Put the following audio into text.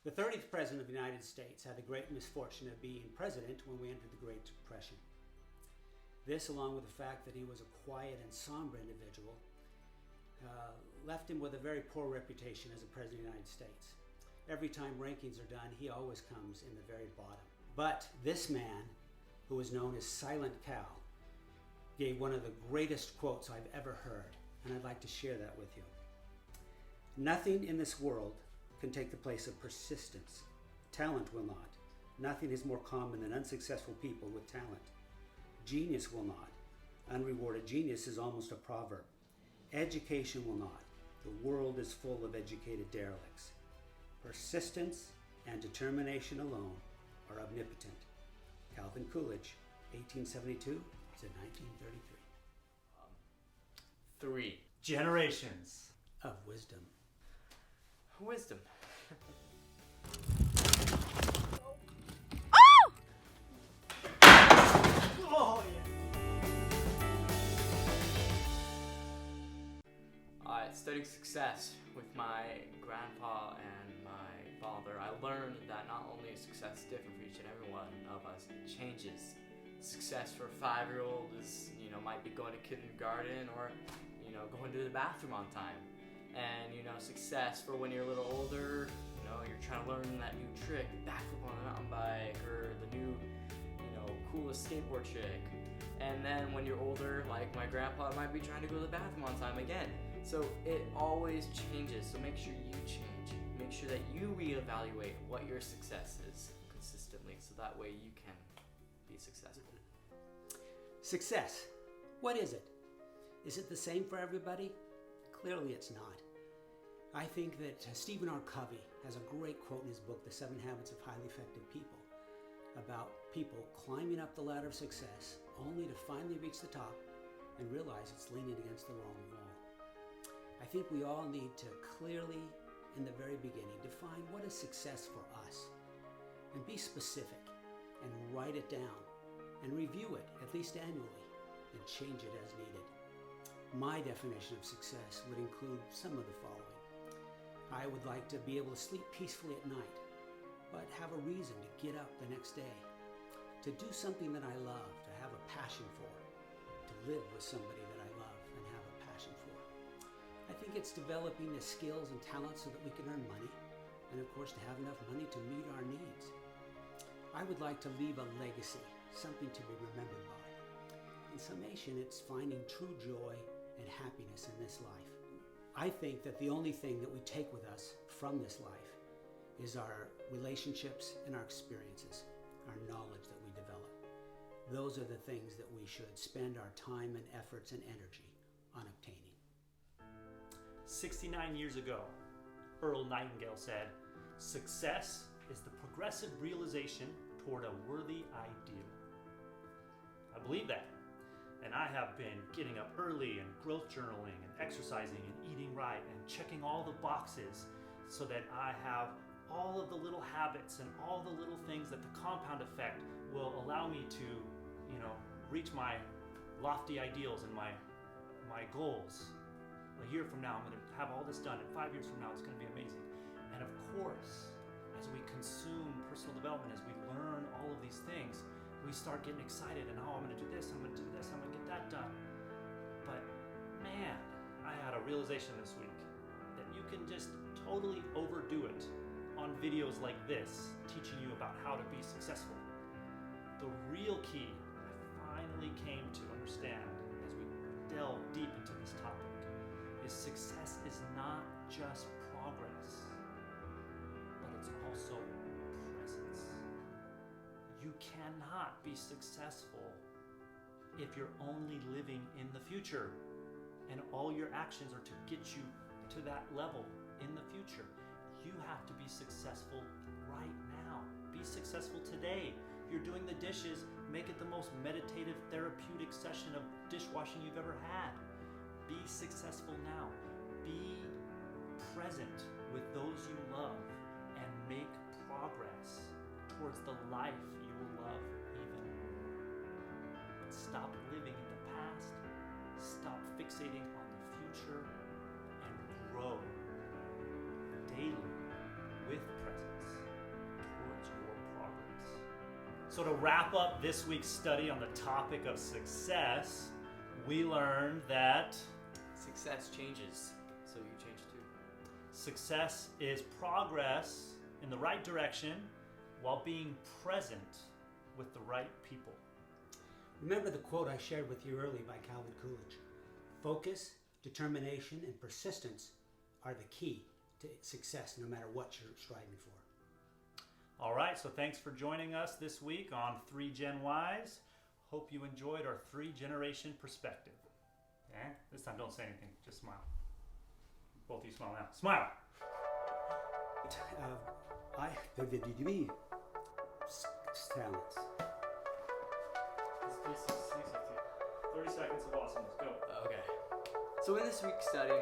The 30th President of the United States had the great misfortune of being president when we entered the Great Depression. This, along with the fact that he was a quiet and somber individual, left him with a very poor reputation as a President of the United States. Every time rankings are done, he always comes in the very bottom. But this man, who is known as Silent Cal, gave one of the greatest quotes I've ever heard, and I'd like to share that with you. Nothing in this world can take the place of persistence. Talent will not. Nothing is more common than unsuccessful people with talent. Genius will not. Unrewarded genius is almost a proverb. Education will not. The world is full of educated derelicts. Persistence and determination alone are omnipotent. Calvin Coolidge, 1872 to 1933. 3 generations of wisdom. Wisdom. Oh, yeah. Studying success with my grandpa and my father, I learned that not only is success different for each and every one of us, it changes. Success for a 5-year-old is, might be going to kindergarten or, going to the bathroom on time. And, success for when you're a little older, you're trying to learn that new trick, backflip on a mountain bike, or the new, coolest skateboard trick. And then when you're older, like my grandpa, might be trying to go to the bathroom on time again. So it always changes, so make sure you change. Make sure that you reevaluate what your success is consistently, so that way you can be successful. Success. What is it? Is it the same for everybody? Clearly it's not. I think that Stephen R. Covey has a great quote in his book, The 7 Habits of Highly Effective People, about people climbing up the ladder of success only to finally reach the top and realize it's leaning against the wrong wall. I think we all need to clearly, in the very beginning, define what is success for us, and be specific, and write it down, and review it at least annually, and change it as needed. My definition of success would include some of the following. I would like to be able to sleep peacefully at night, but have a reason to get up the next day, to do something that I love, to have a passion for, to live with somebody that I love and have a passion for. I think it's developing the skills and talents so that we can earn money, and of course to have enough money to meet our needs. I would like to leave a legacy, something to be remembered by. In summation, it's finding true joy and happiness in this life. I think that the only thing that we take with us from this life is our relationships and our experiences, our knowledge that we develop. Those are the things that we should spend our time and efforts and energy on obtaining. 69 years ago, Earl Nightingale said, "Success is the progressive realization toward a worthy ideal." I believe that, and I have been getting up early and growth journaling and exercising and eating right and checking all the boxes so that I have all of the little habits and all the little things that the compound effect will allow me to, reach my lofty ideals and my goals. A year from now, I'm going to have all this done, and 5 years from now, it's going to be amazing. And of course, as we consume personal development, as we learn all of these things, we start getting excited and, I'm going to do this, I'm going to do this, I'm going to get that done. But man, I had a realization this week that you can just totally overdo it on videos like this, teaching you about how to be successful. The real key I finally came to understand as we delve deep into this topic is success is not just progress, but it's also presence. You cannot be successful if you're only living in the future and all your actions are to get you to that level in the future. You have to be successful right now. Be successful today. You're doing the dishes, make it the most meditative, therapeutic session of dishwashing you've ever had. Be successful now. Be present with those you love and make progress towards the life you will love even more. Stop living in the past. Stop fixating on the future and grow daily with presence. So to wrap up this week's study on the topic of success, we learned that Success changes, so you change too. success is progress in the right direction while being present with the right people. Remember the quote I shared with you earlier by Calvin Coolidge. Focus, determination, and persistence are the key to success no matter what you're striving for. All right, so thanks for joining us this week on 3GenWise. Hope you enjoyed our 3-generation perspective. Okay? This time don't say anything, just smile. Both of you smile now. Smile! Talents. 30 seconds of awesomeness, go. Okay. So in this week's study,